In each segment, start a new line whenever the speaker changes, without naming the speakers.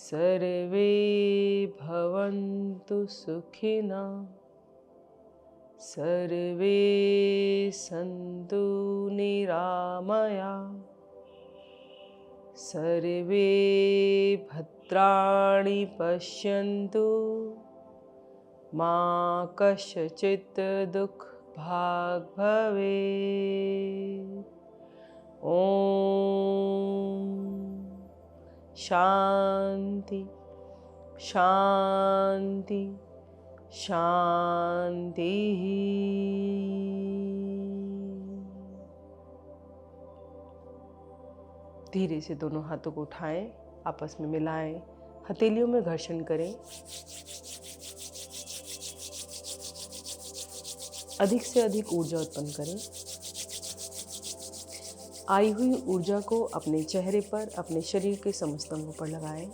सर्वे भवन्तु सुखिनः सर्वे सन्तु निरामयाः सर्वे भद्राणि पश्यन्तु मा कश्चित् दुःखभाग् भवेत्। ॐ शान्ति शान्ति शान्तिः। धीरे से दोनों हाथों को उठाएं, आपस में मिलाएं, हथेलियों में घर्षण करें। अधिक से अधिक ऊर्जा उत्पन्न करें। आई हुई ऊर्जा को अपने चेहरे पर, अपने शरीर के समस्त अंगों पर लगाएं।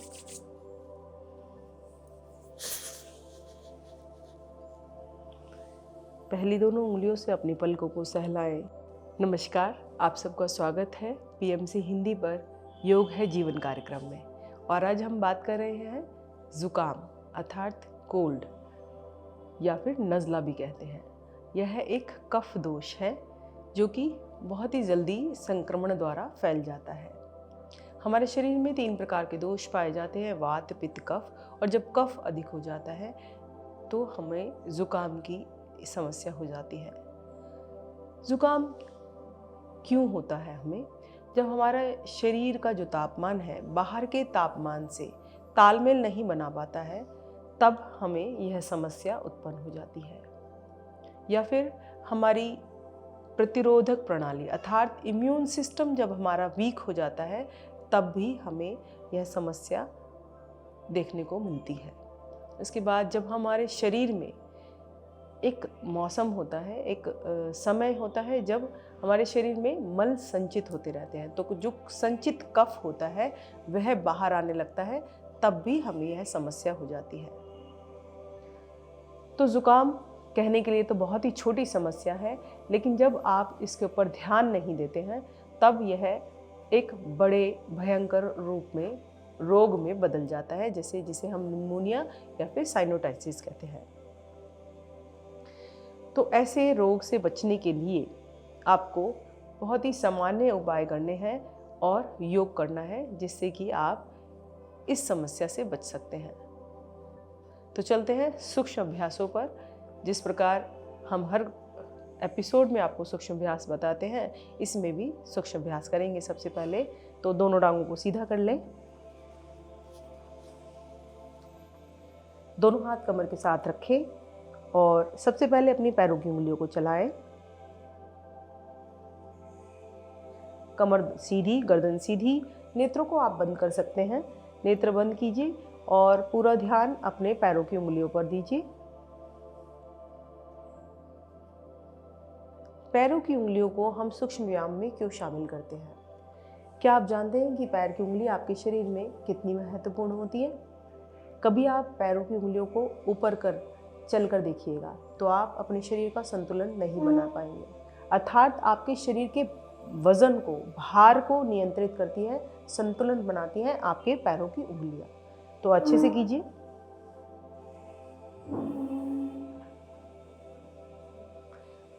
पहली दोनों उंगलियों से अपनी पलकों को सहलाएं। नमस्कार, आप सबका स्वागत है पीएमसी हिंदी पर योग है जीवन कार्यक्रम में। और आज हम बात कर रहे हैं जुकाम अर्थात कोल्ड या फिर नज़ला भी कहते हैं। यह एक कफ दोष है जो कि बहुत ही जल्दी संक्रमण द्वारा फैल जाता है। हमारे शरीर में 3 प्रकार के दोष पाए जाते हैं, वात, पित्त, कफ। और जब कफ अधिक हो जाता है तो हमें जुकाम की समस्या हो जाती है। जुकाम क्यों होता है हमें? जब हमारा शरीर का जो तापमान है बाहर के तापमान से तालमेल नहीं बना पाता है, तब हमें यह समस्या उत्पन्न हो जाती है। या फिर हमारी प्रतिरोधक प्रणाली अर्थात इम्यून सिस्टम जब हमारा वीक हो जाता है, तब भी हमें यह समस्या देखने को मिलती है। इसके बाद जब हमारे शरीर में एक मौसम होता है, एक समय होता है जब हमारे शरीर में मल संचित होते रहते हैं, तो जो संचित कफ होता है वह बाहर आने लगता है, तब भी हमें यह समस्या हो जाती है। तो जुकाम कहने के लिए तो बहुत ही छोटी समस्या है, लेकिन जब आप इसके ऊपर ध्यान नहीं देते हैं तब यह एक बड़े भयंकर रूप में रोग में बदल जाता है, जिसे हम निमोनिया या फिर साइनोटाइसिस कहते हैं। तो ऐसे रोग से बचने के लिए आपको बहुत ही सामान्य उपाय करने हैं और योग करना है, जिससे कि आप इस समस्या से बच सकते हैं। तो चलते हैं सूक्ष्म अभ्यासों पर। जिस प्रकार हम हर एपिसोड में आपको सूक्ष्म अभ्यास बताते हैं, इसमें भी सूक्ष्म अभ्यास करेंगे। सबसे पहले तो दोनों टांगों को सीधा कर लें, दोनों हाथ कमर के साथ रखें और सबसे पहले अपनी पैरों की उंगलियों को चलाएं। कमर सीधी, गर्दन सीधी। नेत्रों को आप बंद कर सकते हैं, नेत्र बंद कीजिए और पूरा ध्यान अपने पैरों की उंगलियों पर दीजिए। पैरों की उंगलियों को हम सूक्ष्म व्यायाम में क्यों शामिल करते हैं? क्या आप जानते हैं कि पैर की उंगली आपके शरीर में कितनी महत्वपूर्ण होती है? कभी आप पैरों की उंगलियों को ऊपर कर चल कर देखिएगा तो आप अपने शरीर का संतुलन नहीं बना पाएंगे। अर्थात आपके शरीर के वजन को, भार को नियंत्रित करती है, संतुलन बनाती है आपके पैरों की उंगलियां। तो अच्छे से कीजिए।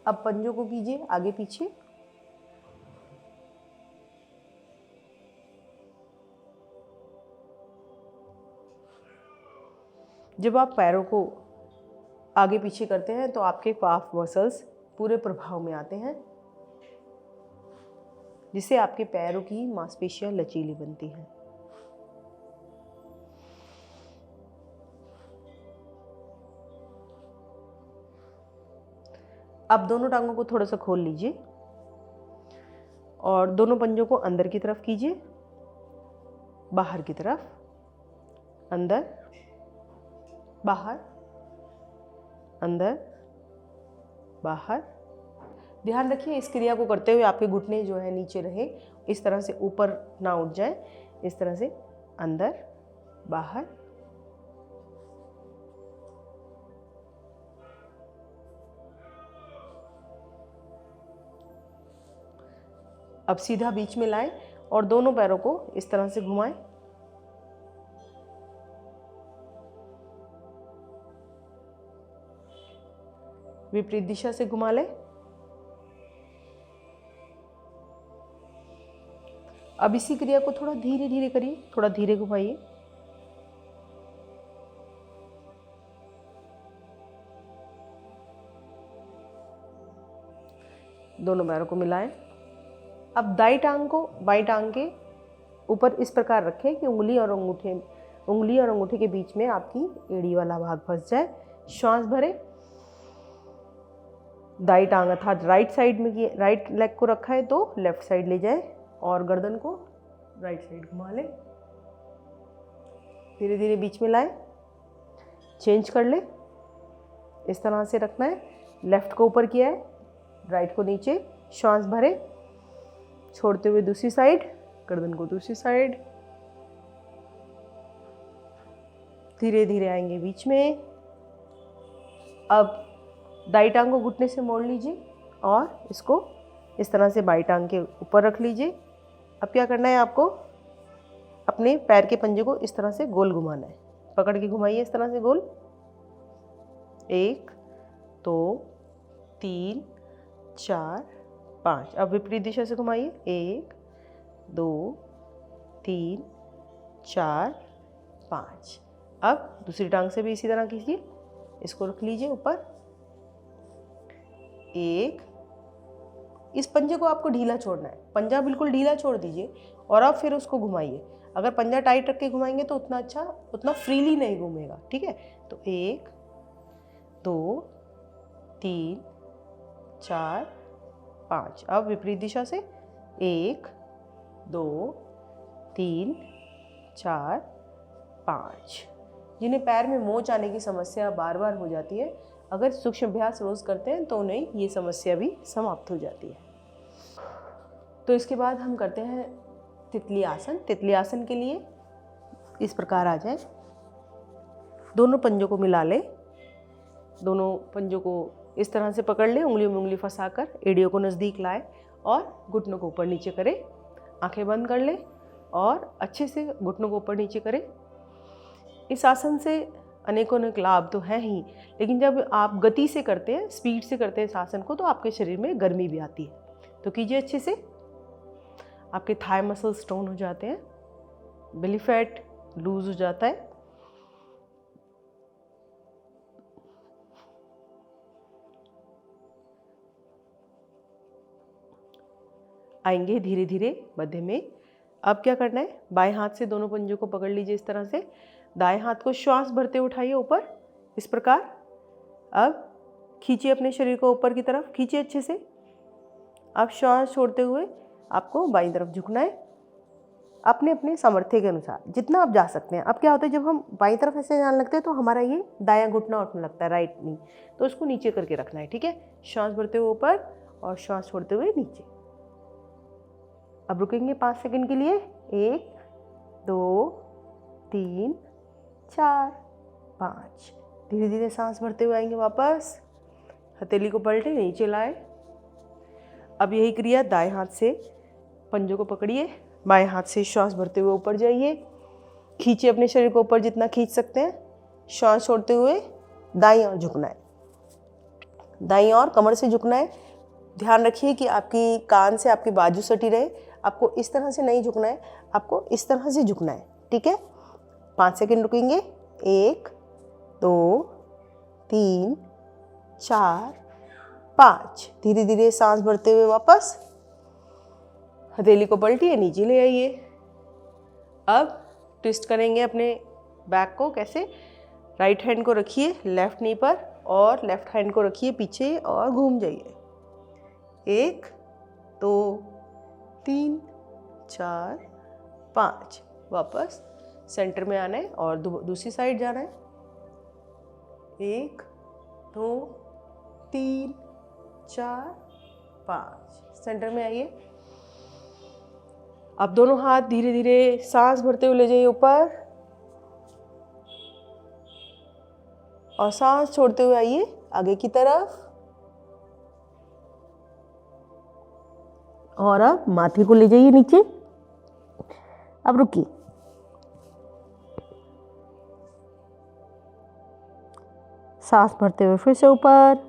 अब पंजों को कीजिए आगे पीछे। जब आप पैरों को आगे पीछे करते हैं तो आपके काफ मसल्स पूरे प्रभाव में आते हैं, जिससे आपके पैरों की मांसपेशियां लचीली बनती हैं। अब दोनों टांगों को थोड़ा सा खोल लीजिए और दोनों पंजों को अंदर की तरफ कीजिए, बाहर की तरफ, अंदर बाहर, अंदर बाहर। ध्यान रखिए इस क्रिया को करते हुए आपके घुटने जो है नीचे रहे, इस तरह से ऊपर ना उठ जाए। इस तरह से अंदर बाहर, अब सीधा बीच में लाएं और दोनों पैरों को इस तरह से घुमाएं। विपरीत दिशा से घुमा लें। अब इसी क्रिया को थोड़ा धीरे धीरे करिए, थोड़ा धीरे घुमाइए। दोनों पैरों को मिलाएं। अब दाई टांग को बाई टांग के ऊपर इस प्रकार रखें कि उंगली और अंगूठे के बीच में आपकी एड़ी वाला भाग फंस जाए। श्वास भरे, दाई टांग अर्थात राइट साइड में, राइट लेग को रखा है तो लेफ्ट साइड ले जाए और गर्दन को राइट साइड घुमा लें। धीरे धीरे बीच में लाएं, चेंज कर ले। इस तरह से रखना है। लेफ्ट को ऊपर किया है, राइट को नीचे। श्वास भरे, छोड़ते हुए दूसरी साइड, गर्दन को दूसरी साइड। धीरे धीरे आएंगे बीच में। अब दाई टांग को घुटने से मोड़ लीजिए और इसको इस तरह से बाई टांग के ऊपर रख लीजिए। अब क्या करना है, आपको अपने पैर के पंजे को इस तरह से गोल घुमाना है। पकड़ के घुमाइए इस तरह से गोल। 1 2 3 4 5। अब विपरीत दिशा से घुमाइए। 1 2 3 4 5। अब दूसरी टांग से भी इसी तरह कीजिए। इसको रख लीजिए ऊपर। 1। इस पंजे को आपको ढीला छोड़ना है, पंजा बिल्कुल ढीला छोड़ दीजिए और अब फिर उसको घुमाइए। अगर पंजा टाइट रख के घुमाएंगे तो उतना अच्छा, उतना फ्रीली नहीं घूमेगा, ठीक है। तो 1 2 3 4 5। अब विपरीत दिशा से 1 2 3 4 5। जिन्हें पैर में मोच आने की समस्या बार बार हो जाती है, अगर सूक्ष्म अभ्यास रोज करते हैं तो उन्हें ये समस्या भी समाप्त हो जाती है। तो इसके बाद हम करते हैं तितली आसन। तितली आसन के लिए इस प्रकार आ जाए। दोनों पंजों को मिला ले, दोनों पंजों को इस तरह से पकड़ ले, उंगलियों में उंगली फंसाकर एड़ियों को नज़दीक लाए और घुटनों को ऊपर नीचे करें। आंखें बंद कर ले और अच्छे से घुटनों को ऊपर नीचे करें। इस आसन से अनेकों लाभ तो हैं ही, लेकिन जब आप गति से करते हैं, स्पीड से करते हैं इस आसन को, तो आपके शरीर में गर्मी भी आती है। तो कीजिए अच्छे से। आपके थाई मसल्स स्ट्रोंग हो जाते हैं, बेली फैट लूज हो जाता है। आएंगे धीरे धीरे मध्य में। अब क्या करना है, बाएं हाथ से दोनों पंजों को पकड़ लीजिए इस तरह से। दाएं हाथ को श्वास भरते उठाइए ऊपर इस प्रकार। अब खींचिए अपने शरीर को ऊपर की तरफ, खींचिए अच्छे से। अब श्वास छोड़ते हुए आपको बाईं तरफ झुकना है, अपने अपने सामर्थ्य के अनुसार जितना आप जा सकते हैं। अब क्या होता है, जब हम बाईं तरफ ऐसे जाने लगते हैं तो हमारा ये दायां घुटना उठने लगता है, राइट नी, तो उसको नीचे करके रखना है, ठीक है। श्वास भरते हुए ऊपर और श्वास छोड़ते हुए नीचे। अब रुकेंगे 5 सेकंड के लिए। 1 2 3 4 5। धीरे धीरे सांस भरते हुए आएंगे वापस। हथेली को पलटे नीचे लाए। अब यही क्रिया दाएं हाथ से पंजों को पकड़िए, बाएं हाथ से श्वास भरते हुए ऊपर जाइए। खींचिए अपने शरीर को ऊपर जितना खींच सकते हैं। श्वास छोड़ते हुए दाईं ओर झुकना है, दाईं ओर कमर से झुकना है। ध्यान रखिए कि आपकी कान से आपकी बाजू सटी रहे। आपको इस तरह से नहीं झुकना है, आपको इस तरह से झुकना है, ठीक है। 5 सेकंड रुकेंगे। 1 2 3 4 5। धीरे धीरे सांस भरते हुए वापस। हथेली को पलटिए, नीचे ले आइए। अब ट्विस्ट करेंगे अपने बैक को। कैसे, राइट हैंड को रखिए लेफ्ट नी पर और लेफ्ट हैंड को रखिए पीछे और घूम जाइए। 1 2 3 4 5। वापस सेंटर में आना है और दूसरी साइड जाना है। 1 2 3 4 5। सेंटर में आइए। अब दोनों हाथ धीरे धीरे सांस भरते हुए ले जाइए ऊपर और सांस छोड़ते हुए आइए आगे की तरफ। और अब माथे को ले जाइए नीचे। अब रुकिए। सांस भरते हुए फिर से ऊपर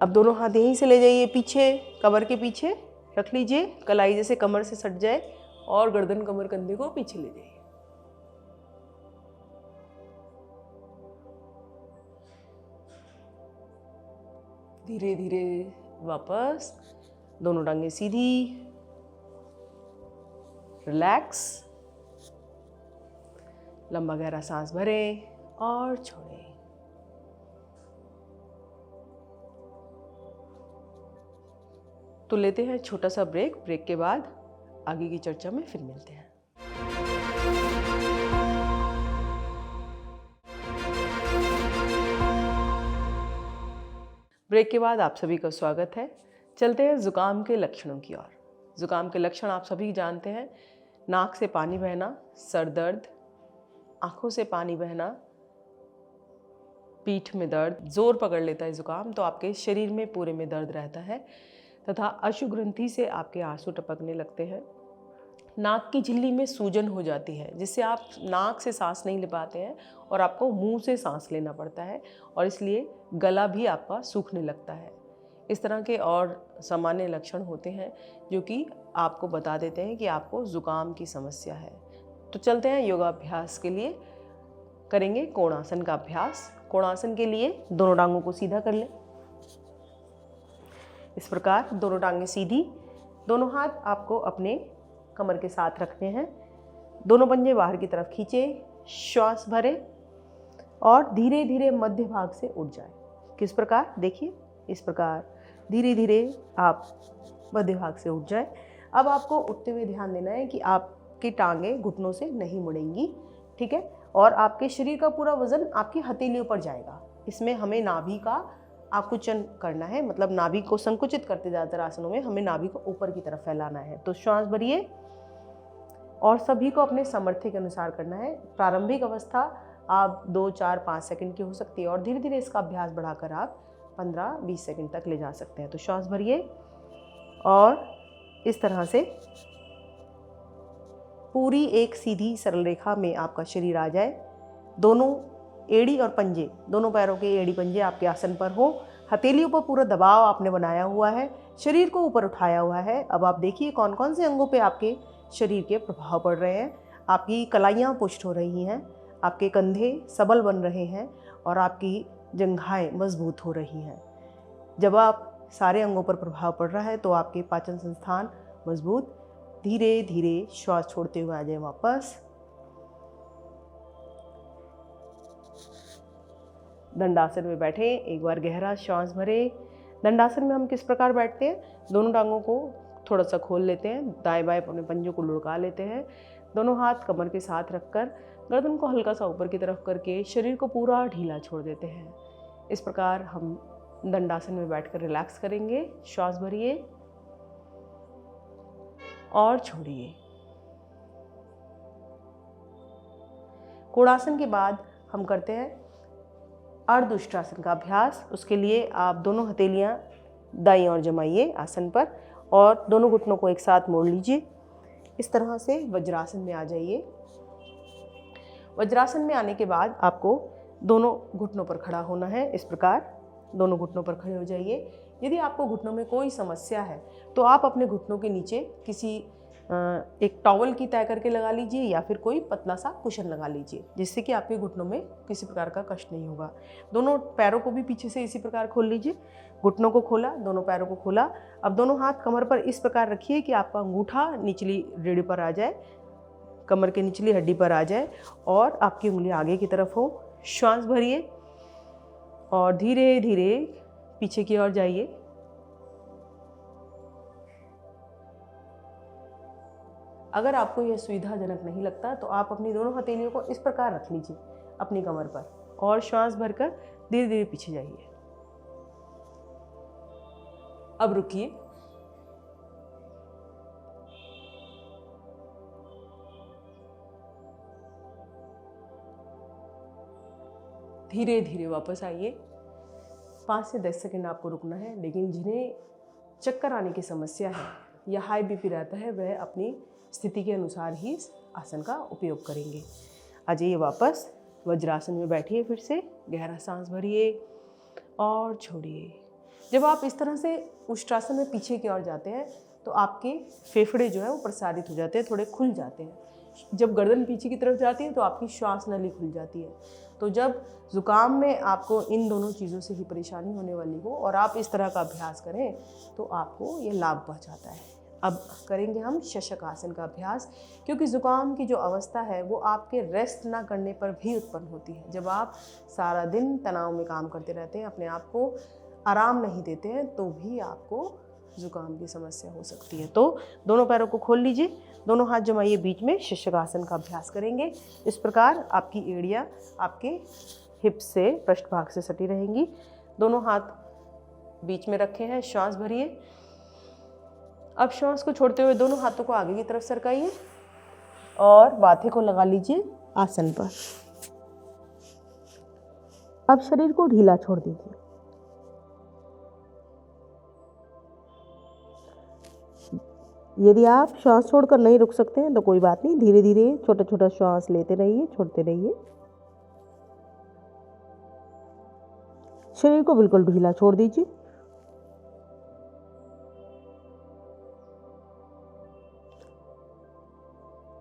अब दोनों हाथ यहीं से ले जाइए पीछे, कमर के पीछे रख लीजिए, कलाई जैसे कमर से सट जाए और गर्दन कमर कंधे को पीछे ले जाइए। धीरे धीरे वापस, दोनों टांगें सीधी, रिलैक्स, लंबा गहरा सांस भरें और छोड़ें। तो लेते हैं छोटा सा ब्रेक। ब्रेक के बाद आगे की चर्चा में फिर मिलते हैं। ब्रेक के बाद आप सभी का स्वागत है। चलते हैं जुकाम के लक्षणों की ओर। जुकाम के लक्षण आप सभी जानते हैं, नाक से पानी बहना, सर दर्द, आंखों से पानी बहना, पीठ में दर्द, जोर पकड़ लेता है जुकाम तो आपके शरीर में पूरे में दर्द रहता है तथा अश्रुग्रंथि से आपके आंसू टपकने लगते हैं। नाक की झिल्ली में सूजन हो जाती है जिससे आप नाक से सांस नहीं ले पाते हैं और आपको मुंह से सांस लेना पड़ता है और इसलिए गला भी आपका सूखने लगता है। इस तरह के और सामान्य लक्षण होते हैं जो कि आपको बता देते हैं कि आपको जुकाम की समस्या है। तो चलते हैं योगाभ्यास के लिए। करेंगे कोणासन का अभ्यास। कोणासन के लिए दोनों टांगों को सीधा कर लें। इस प्रकार दोनों टांगें सीधी, दोनों हाथ आपको अपने कमर के साथ रखने हैं। दोनों पंजे बाहर की तरफ खींचे, श्वास भरें और धीरे धीरे मध्य भाग से उठ जाए। किस प्रकार? देखिए, इस प्रकार धीरे धीरे आप मध्य भाग से उठ जाए। अब आपको उठते हुए ध्यान देना है कि आपकी टांगें घुटनों से नहीं मुड़ेंगी, ठीक है? और आपके शरीर का पूरा वजन आपकी हथेलियों पर जाएगा। इसमें हमें नाभि का आकुंचन करना है, मतलब नाभि को संकुचित करते ज़्यादातर आसनों में हमें नाभि को ऊपर की तरफ फैलाना है। तो श्वास भरिए और सभी को अपने सामर्थ्य के अनुसार करना है। प्रारंभिक अवस्था आप 2, 4, 5 सेकंड की हो सकती है और धीरे धीरे इसका अभ्यास बढ़ाकर आप 15-20 सेकंड तक ले जा सकते हैं। तो श्वास भरिए और इस तरह से पूरी एक सीधी सरल रेखा में आपका शरीर आ जाए। दोनों एड़ी और पंजे, दोनों पैरों के एड़ी पंजे आपके आसन पर हो। हथेलियों पर पूरा दबाव आपने बनाया हुआ है, शरीर को ऊपर उठाया हुआ है। अब आप देखिए कौन कौन से अंगों पे आपके शरीर के प्रभाव पड़ रहे हैं। आपकी कलाइयाँ पुष्ट हो रही हैं, आपके कंधे सबल बन रहे हैं और आपकी जंघाएं मजबूत हो रही हैं। जब आप सारे अंगों पर प्रभाव पड़ रहा है तो आपके पाचन संस्थान मजबूत। धीरे धीरे श्वास छोड़ते हुए आ जाए वापस। दंडासन में बैठे, एक बार गहरा श्वास भरे। दंडासन में हम किस प्रकार बैठते हैं? दोनों टांगों को थोड़ा सा खोल लेते हैं, दाएं बाएं अपने पंजों को लुढ़का लेते हैं। दोनों हाथ कमर के साथ रखकर गर्दन को हल्का सा ऊपर की तरफ करके शरीर को पूरा ढीला छोड़ देते हैं। इस प्रकार हम दंडासन में बैठकर रिलैक्स करेंगे। श्वास भरिए और छोड़िए। कोणासन के बाद हम करते हैं अर्धउष्ट्रासन का अभ्यास। उसके लिए आप दोनों हथेलियां दाईं ओर जमाइए आसन पर और दोनों घुटनों को एक साथ मोड़ लीजिए। इस तरह से वज्रासन में आ जाइए। वज्रासन में आने के बाद आपको दोनों घुटनों पर खड़ा होना है। इस प्रकार दोनों घुटनों पर खड़े हो जाइए। यदि आपको घुटनों में कोई समस्या है तो आप अपने घुटनों के नीचे किसी एक टॉवल की तय करके लगा लीजिए या फिर कोई पतला सा कुशन लगा लीजिए, जिससे कि आपके घुटनों में किसी प्रकार का कष्ट नहीं होगा। दोनों पैरों को भी पीछे से इसी प्रकार खोल लीजिए। घुटनों को खोला, दोनों पैरों को खोला। अब दोनों हाथ कमर पर इस प्रकार रखिए कि आपका अंगूठा निचली रीढ़ पर आ जाए, कमर के निचली हड्डी पर आ जाए और आपकी उंगली आगे की तरफ हो। श्वास भरिए और धीरे धीरे पीछे की ओर जाइए। अगर आपको यह सुविधाजनक नहीं लगता तो आप अपनी दोनों हथेलियों को इस प्रकार रख लीजिए अपनी कमर पर और श्वास भरकर धीरे धीरे पीछे जाइए। अब रुकिए। धीरे धीरे वापस आइए। 5 से 10 सेकंड आपको रुकना है, लेकिन जिन्हें चक्कर आने की समस्या है या हाई बीपी रहता है वह अपनी स्थिति के अनुसार ही इस आसन का उपयोग करेंगे। आ जाइए वापस, वज्रासन में बैठिए। फिर से गहरा सांस भरिए और छोड़िए। जब आप इस तरह से उष्ट्रासन में पीछे की ओर जाते हैं तो आपके फेफड़े जो है वो प्रसारित हो जाते हैं, थोड़े खुल जाते हैं। जब गर्दन पीछे की तरफ जाती है तो आपकी श्वास नली खुल जाती है। तो जब ज़ुकाम में आपको इन दोनों चीज़ों से ही परेशानी होने वाली हो और आप इस तरह का अभ्यास करें तो आपको ये लाभ पहुंचाता है। अब करेंगे हम शशक आसन का अभ्यास, क्योंकि ज़ुकाम की जो अवस्था है वो आपके रेस्ट ना करने पर भी उत्पन्न होती है। जब आप सारा दिन तनाव में काम करते रहते हैं, अपने आप को आराम नहीं देते हैं, तो भी आपको ज़ुकाम की समस्या हो सकती है। तो दोनों पैरों को खोल लीजिए, दोनों हाथ जमाइए बीच में, शशक आसन का अभ्यास करेंगे। इस प्रकार आपकी एड़ियाँ आपके हिप से, पृष्ठभाग से सटी रहेंगी। दोनों हाथ बीच में रखे हैं, श्वास भरिए। अब श्वास को छोड़ते हुए दोनों हाथों को आगे की तरफ सरकाइए और माथे को लगा लीजिए आसन पर। अब शरीर को ढीला छोड़ दीजिए। यदि आप श्वास छोड़कर नहीं रुक सकते हैं तो कोई बात नहीं, धीरे धीरे छोटा छोटा श्वास लेते रहिए, छोड़ते रहिए। शरीर को बिल्कुल ढीला छोड़ दीजिए।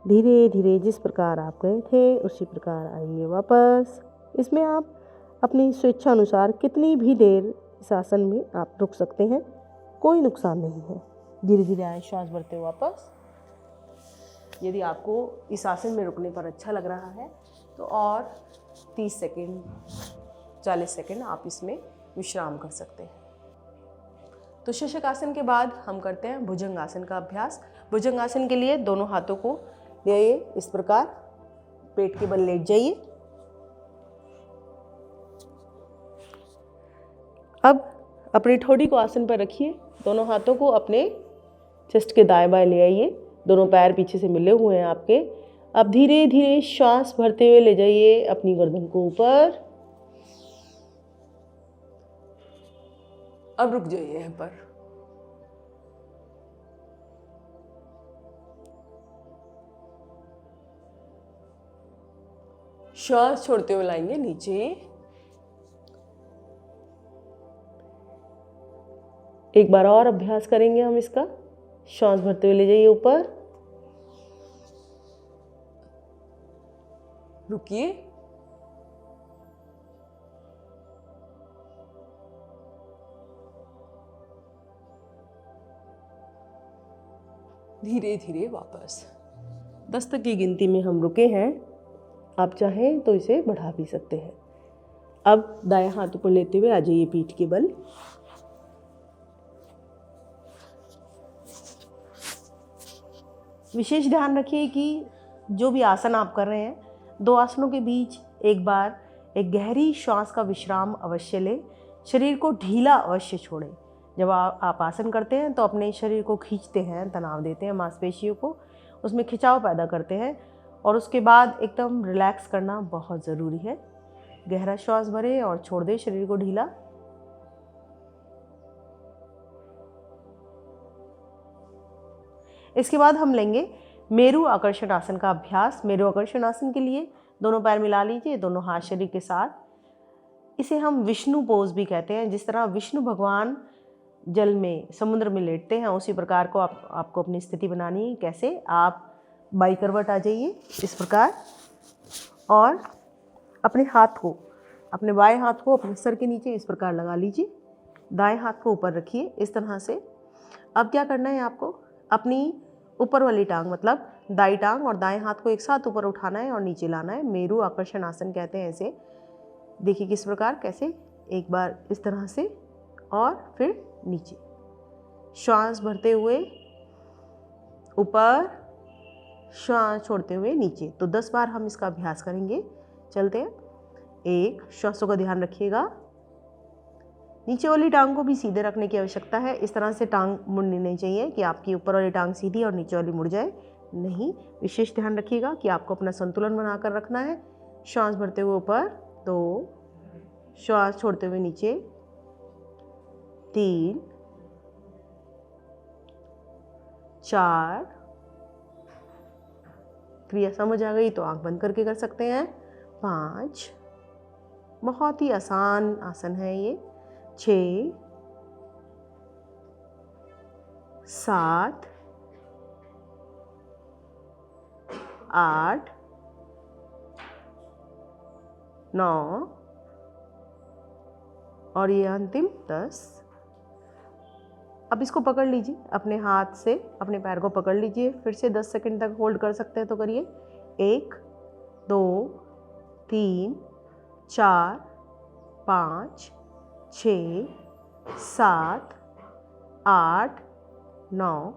धीरे धीरे जिस प्रकार आप गए थे उसी प्रकार आइए वापस। इसमें आप अपनी स्वेच्छा अनुसार कितनी भी देर इस आसन में आप रुक सकते हैं, कोई नुकसान नहीं है। धीरे धीरे आए, श्वास भरते हुए वापस। यदि आपको इस आसन में रुकने पर अच्छा लग रहा है तो और 30 सेकंड 40 सेकंड आप इसमें विश्राम कर सकते हैं। तो शशक आसन के बाद हम करते हैं भुजंग आसन का अभ्यास। भुजंग आसन के लिए दोनों हाथों को ले इस प्रकार पेट के बल लेट जाइए। अब अपनी ठोड़ी को आसन पर रखिए, दोनों हाथों को अपने चेस्ट के दाएं बाएं ले आइए। दोनों पैर पीछे से मिले हुए हैं आपके। अब धीरे धीरे श्वास भरते हुए ले जाइए अपनी गर्दन को ऊपर। अब रुक जाइए यहाँ पर। श्वास छोड़ते हुए लाएंगे नीचे। एक बार और अभ्यास करेंगे हम इसका। श्वास भरते हुए ले जाइए ऊपर, रुकिए, धीरे धीरे वापस। 10 तक की गिनती में हम रुके हैं, आप चाहें तो इसे बढ़ा भी सकते हैं। अब दाएं हाथ ऊपर लेते हुए आ जाइए पीठ के बल। विशेष ध्यान रखिए कि जो भी आसन आप कर रहे हैं, 2 आसनों के बीच एक बार एक गहरी श्वास का विश्राम अवश्य लें। शरीर को ढीला अवश्य छोड़ें। जब आप आसन करते हैं तो अपने शरीर को खींचते हैं, तनाव देते हैं, मांसपेशियों को उसमें खिंचाव पैदा करते हैं और उसके बाद एकदम रिलैक्स करना बहुत ज़रूरी है। गहरा श्वास भरें और छोड़ दें शरीर को ढीला। इसके बाद हम लेंगे मेरु आकर्षण आसन का अभ्यास। मेरु आकर्षण आसन के लिए दोनों पैर मिला लीजिए, दोनों हाथ शरीर के साथ। इसे हम विष्णु पोज भी कहते हैं। जिस तरह विष्णु भगवान जल में, समुद्र में लेटते हैं, उसी प्रकार को आपको अपनी स्थिति बनानी है। कैसे? आप बाई करवट आ जाइए इस प्रकार और अपने हाथ को, अपने बाएं हाथ को अपने सर के नीचे इस प्रकार लगा लीजिए। दाएं हाथ को ऊपर रखिए इस तरह से। अब क्या करना है आपको? अपनी ऊपर वाली टांग मतलब दाई टांग और दाएं हाथ को एक साथ ऊपर उठाना है और नीचे लाना है। मेरु आकर्षण आसन कहते हैं इसे। देखिए किस प्रकार, कैसे? एक बार इस तरह से और फिर नीचे। श्वास भरते हुए ऊपर, श्वास छोड़ते हुए नीचे। तो 10 बार हम इसका अभ्यास करेंगे। चलते हैं। 1, श्वासों का ध्यान रखिएगा। नीचे वाली टांग को भी सीधे रखने की आवश्यकता है। इस तरह से टांग मुड़नी नहीं चाहिए कि आपकी ऊपर वाली टांग सीधी और नीचे वाली मुड़ जाए, नहीं। विशेष ध्यान रखिएगा कि आपको अपना संतुलन बनाकर रखना है। श्वास भरते हुए ऊपर 2, श्वास छोड़ते हुए नीचे 3, 4। क्रिया समझ आ गई तो आंख बंद करके कर सकते हैं। 5, बहुत ही आसान आसन है ये। 6, 7 8 9 और ये अंतिम 10। अब इसको पकड़ लीजिए, अपने हाथ से अपने पैर को पकड़ लीजिए, फिर से 10 सेकंड तक होल्ड कर सकते हैं तो करिए। 1 2 3 4 5 6 7 8 9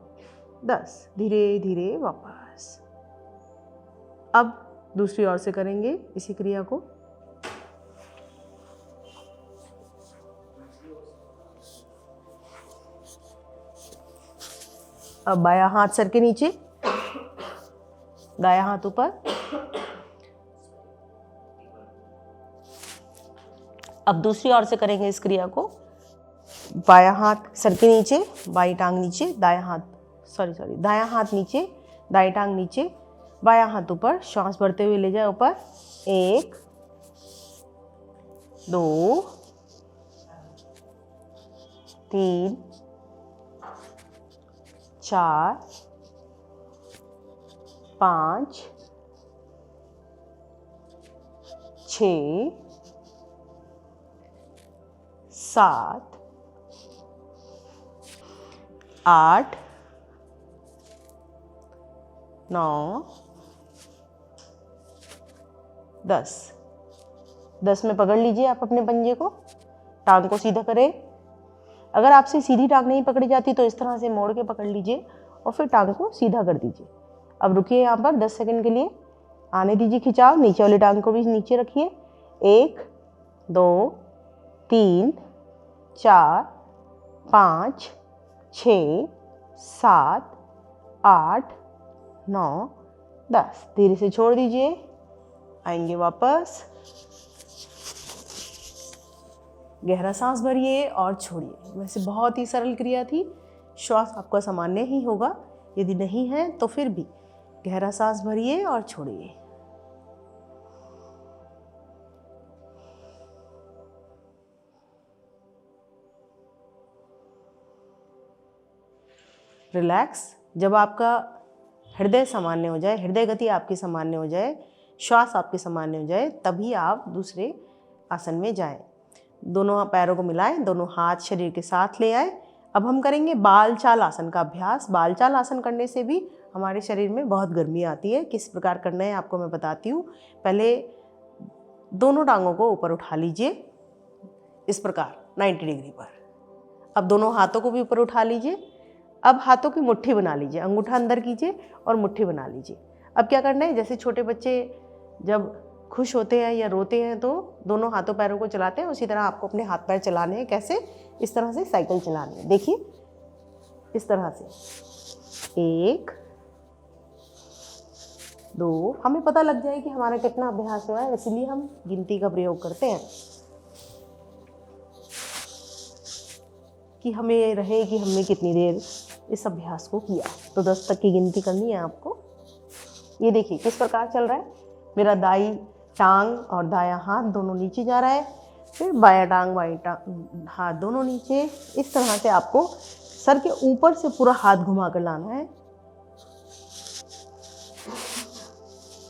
10। धीरे धीरे वापस। अब दूसरी ओर से करेंगे इसी क्रिया को। अब बायां हाथ सर के नीचे, दायां हाथ ऊपर। अब दूसरी ओर से करेंगे इस क्रिया को। बायां हाथ सर के नीचे, बाईं टांग नीचे, दायां हाथ दायां हाथ नीचे, दाईं टांग नीचे, बायां हाथ ऊपर। श्वास भरते हुए ले जाए ऊपर। 1 2 3 4 5 6 7 8 9 10। 10 में पकड़ लीजिए आप अपने पंजे को, टांग को सीधा करें। अगर आपसे सीधी टांग नहीं पकड़ी जाती तो इस तरह से मोड़ के पकड़ लीजिए और फिर टांग को सीधा कर दीजिए। अब रुकिए यहाँ पर 10 सेकंड के लिए, आने दीजिए खिंचाव। नीचे वाली टांग को भी नीचे रखिए। 1 2 3 4 5 6 7 8 9 10। धीरे से छोड़ दीजिए, आएंगे वापस। गहरा सांस भरिए और छोड़िए। वैसे बहुत ही सरल क्रिया थी, श्वास आपका सामान्य ही होगा, यदि नहीं है तो फिर भी गहरा सांस भरिए और छोड़िए। रिलैक्स। जब आपका हृदय सामान्य हो जाए, हृदय गति आपकी सामान्य हो जाए, श्वास आपकी सामान्य हो जाए, तभी आप दूसरे आसन में जाएं। दोनों पैरों को मिलाएं, दोनों हाथ शरीर के साथ ले आए। अब हम करेंगे बाल चाल आसन का अभ्यास। बाल चाल आसन करने से भी हमारे शरीर में बहुत गर्मी आती है। किस प्रकार करना है आपको मैं बताती हूँ। पहले दोनों टांगों को ऊपर उठा लीजिए इस प्रकार 90 डिग्री पर। अब दोनों हाथों को भी ऊपर उठा लीजिए। अब हाथों की मुट्ठी बना लीजिए, अंगूठा अंदर कीजिए और मुट्ठी बना लीजिए। अब क्या करना है, जैसे छोटे बच्चे जब खुश होते हैं या रोते हैं तो दोनों हाथों पैरों को चलाते हैं, उसी तरह आपको अपने हाथ पैर चलाने हैं। कैसे? इस तरह से साइकिल चलानी है। देखिए इस तरह से 1 2। हमें पता लग जाए कि हमारा कितना अभ्यास हुआ है, इसलिए हम गिनती का प्रयोग करते हैं कि हमें ये रहे कि हमने कितनी देर इस अभ्यास को किया। तो 10 तक की गिनती करनी है आपको। ये देखिए किस प्रकार चल रहा है। मेरा दाई टांग और दायां हाथ दोनों नीचे जा रहा है, फिर बायां टांग बाईं हाथ दोनों नीचे। इस तरह से आपको सर के ऊपर से पूरा हाथ घुमा कर लाना है।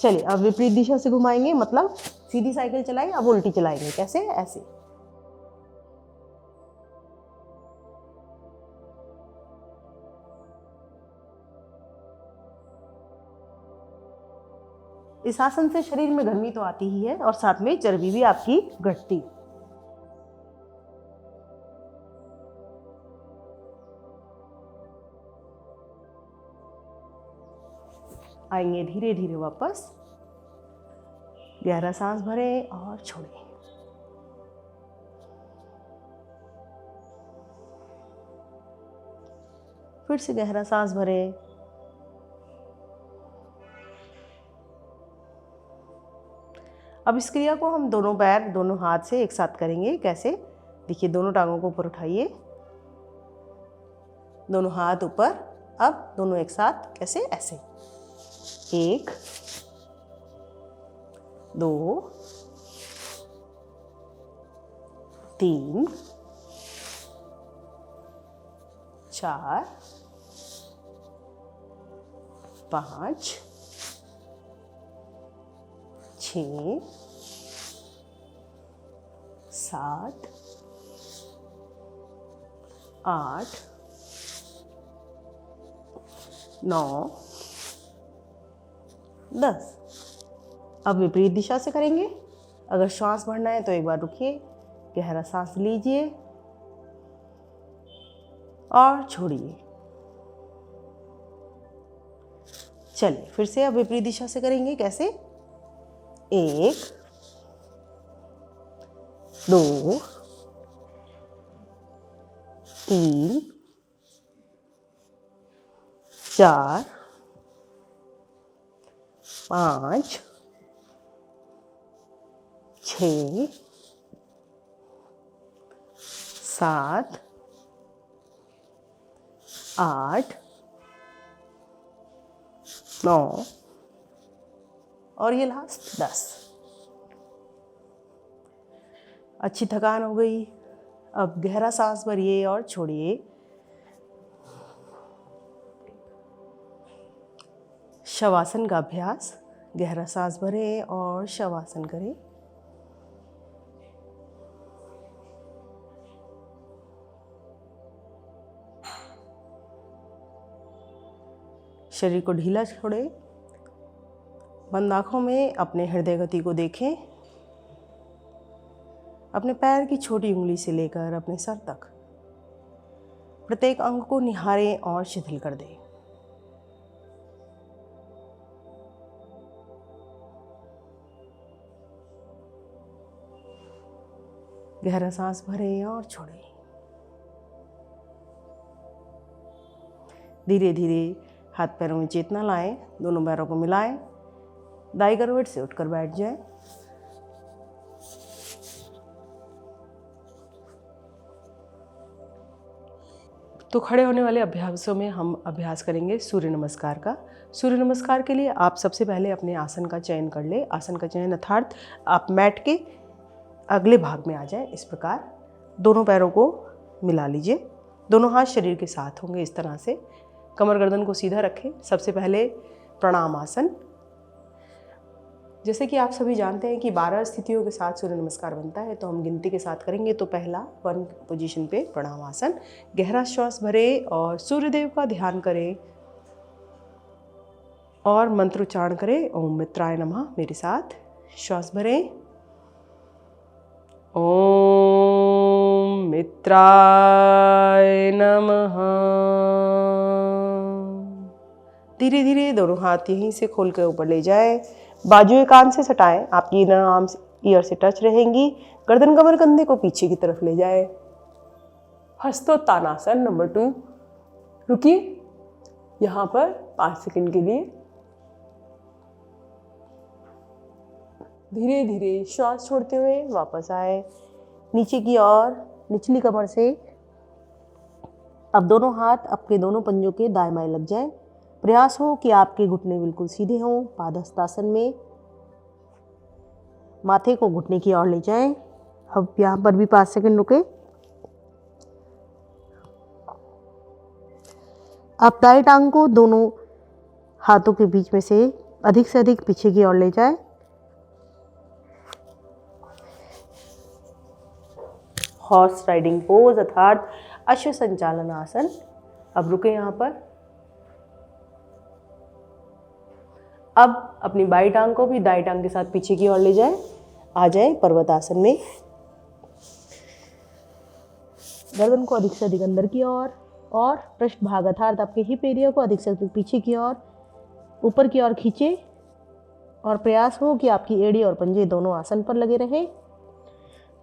चलिए अब विपरीत दिशा से घुमाएंगे, मतलब सीधी साइकिल चलाई, अब उल्टी चलाएंगे। कैसे? ऐसे। इस आसन से शरीर में गर्मी तो आती ही है और साथ में चर्बी भी आपकी घटती। आएंगे धीरे धीरे वापस। गहरा सांस भरें और छोड़ें। फिर से गहरा सांस भरें। अब इस क्रिया को हम दोनों पैर दोनों हाथ से एक साथ करेंगे। कैसे? देखिए दोनों टांगों को ऊपर उठाइए, दोनों हाथ ऊपर। अब दोनों एक साथ। कैसे? ऐसे। 1 2 3 4 5 6 7 8 9 10। अब विपरीत दिशा से करेंगे। अगर श्वास भरना है तो एक बार रुकिए, गहरा सांस लीजिए और छोड़िए। चलिए फिर से अब विपरीत दिशा से करेंगे। कैसे? 1 2 3 4 5 6 7 8 9 और ये लास्ट 10। अच्छी थकान हो गई। अब गहरा सांस भरिए और छोड़िए। शवासन का अभ्यास। गहरा सांस भरें और शवासन करें। शरीर को ढीला छोड़ें। बंद आँखों में अपने हृदय गति को देखें। अपने पैर की छोटी उंगली से लेकर अपने सर तक प्रत्येक अंग को निहारें और शिथिल कर दें। गहरा सांस भरें और छोड़ें। धीरे धीरे हाथ पैरों में चेतना लाएं। दोनों पैरों को मिलाएं। दाई करवट से उठकर बैठ जाएं। तो खड़े होने वाले अभ्यासों में हम अभ्यास करेंगे सूर्य नमस्कार का। सूर्य नमस्कार के लिए आप सबसे पहले अपने आसन का चयन कर ले। आसन का चयन अर्थात आप मैट के अगले भाग में आ जाएं। इस प्रकार दोनों पैरों को मिला लीजिए। दोनों हाथ शरीर के साथ होंगे इस तरह से। कमर गर्दन को सीधा रखें। सबसे पहले प्रणाम आसन। जैसे कि आप सभी जानते हैं कि 12 स्थितियों के साथ सूर्य नमस्कार बनता है, तो हम गिनती के साथ करेंगे। तो पहला 1 पोजीशन पे प्रणाम आसन। गहरा श्वास भरें और सूर्यदेव का ध्यान करें और मंत्र उच्चारण करें। ओम मित्राय नमः। मेरे साथ श्वास भरें। ओम मित्राय नमः। धीरे धीरे दोनों हाथ यहीं से खोल कर ऊपर ले जाएं। बाजुएं कान से सटाएं। आपकी इनर आर्म्स ईयर से टच रहेंगी। गर्दन कमर कंधे को पीछे की तरफ ले जाएं। हस्तोत्तानासन नंबर 2। रुकिए यहाँ पर 5 सेकंड के लिए। धीरे धीरे श्वास छोड़ते हुए वापस आए नीचे की ओर। निचली कमर से अब दोनों हाथ आपके दोनों पंजों के दाएं बाएं लग जाएं। प्रयास हो कि आपके घुटने बिल्कुल सीधे हों। पादहस्तासन में माथे को घुटने की ओर ले जाएं। अब यहाँ पर भी 5 सेकंड रुके। अब दाएं टांग को दोनों हाथों के बीच में से अधिक पीछे की ओर ले जाएं। हॉर्स राइडिंग पोज अर्थात अश्व संचालन आसन। अब रुके यहाँ पर। अब अपनी बाई टांग को भी दाई टांग के साथ पीछे की ओर ले जाएं। आ जाएं पर्वतासन में। गर्दन को अधिक से अधिक अंदर की ओर और पृष्ठ भाग अर्थात आपके हिप एरिया को अधिक से अधिक पीछे की ओर ऊपर की ओर खींचे और प्रयास हो कि आपकी एड़ी और पंजे दोनों आसन पर लगे रहे।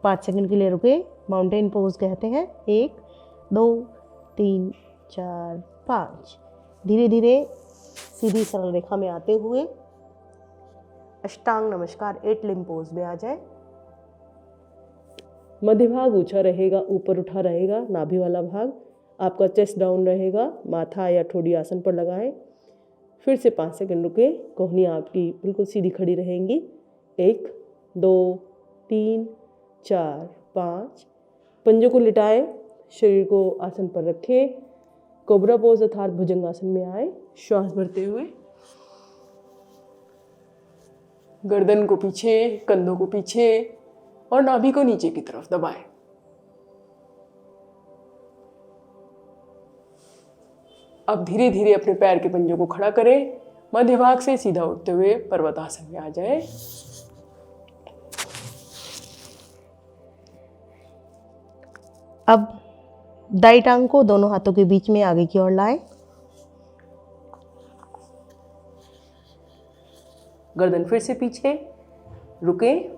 5 सेकंड के लिए रुके। माउंटेन पोज कहते हैं। 1 2 3 4 5। धीरे धीरे सीधी सरल रेखा में आते हुए अष्टांग नमस्कार 8 लिम्ब पोज में आ जाए। मध्य भाग ऊंचा रहेगा, ऊपर उठा रहेगा। नाभि वाला भाग आपका चेस्ट डाउन रहेगा। माथा या ठोड़ी आसन पर लगाएं। फिर से 5 सेकंड रुके। कोहनी आपकी बिल्कुल सीधी खड़ी रहेंगी। 1 2 3 4 5। पंजों को लिटाएं। शरीर को आसन पर रखें। कोबरा पोज अर्थात भुजंगासन में आए। श्वास भरते हुए गर्दन को पीछे, कंधों को पीछे और नाभि को नीचे की तरफ दबाएं। अब धीरे धीरे अपने पैर के पंजों को खड़ा करें। मध्य भाग से सीधा उठते हुए पर्वतासन में आ जाएं।
अब दाई टांग को दोनों हाथों के बीच में आगे की ओर लाएं।
गर्दन फिर से पीछे, रुकें।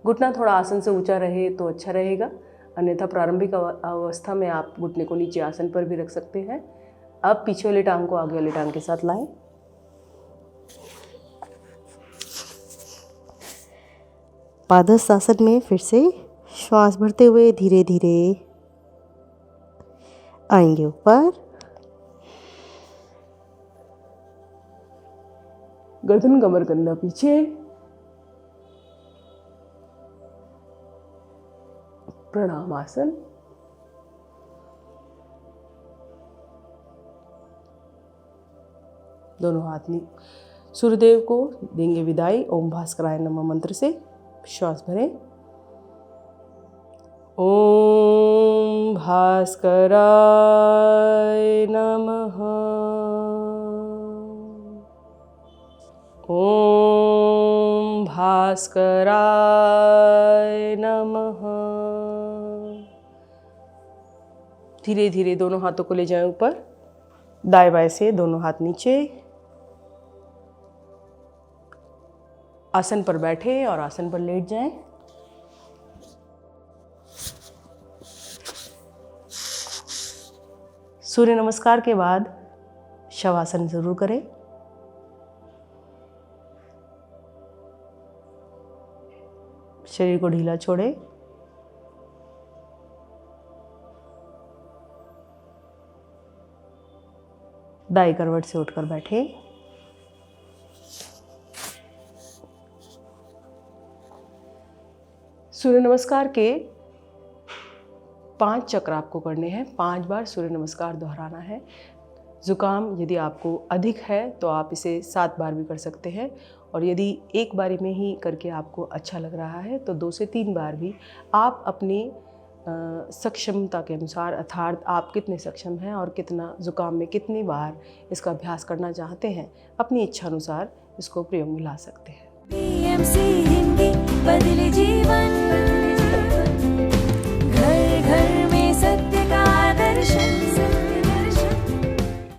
घुटना थोड़ा आसन से ऊंचा रहे तो अच्छा रहेगा, अन्यथा प्रारंभिक अवस्था में आप घुटने को नीचे आसन पर भी रख सकते हैं। अब पीछे वाली टांग को आगे वाली टांग के साथ लाएं।
पादहस्त आसन में फिर से श्वास भरते हुए धीरे धीरे आएंगे ऊपर।
गर्दन, कमर, कंधा पीछे। प्रणाम आसन। दोनों हाथ सूर्यदेव को देंगे विदाई ओम भास्कराय नमः मंत्र से। श्वास भरें। ओम भास्कराय नमः। ओम भास्कराय नमः। धीरे धीरे दोनों हाथों को ले जाएं ऊपर। दाएं बाएं से दोनों हाथ नीचे। आसन पर बैठे और आसन पर लेट जाएं। सूर्य नमस्कार के बाद शवासन जरूर करें। शरीर को ढीला छोड़ें। दाई करवट से उठकर बैठे। सूर्य नमस्कार के 5 चक्र आपको करने हैं। 5 बार सूर्य नमस्कार दोहराना है। ज़ुकाम यदि आपको अधिक है तो आप इसे 7 बार भी कर सकते हैं, और यदि एक बारी में ही करके आपको अच्छा लग रहा है तो 2 से 3 बार भी आप अपनी सक्षमता के अनुसार, अर्थात आप कितने सक्षम हैं और कितना ज़ुकाम में कितनी बार इसका अभ्यास करना चाहते हैं, अपनी इच्छा अनुसार इसको प्रयोग में ला सकते हैं।
PMC हिंदी बदले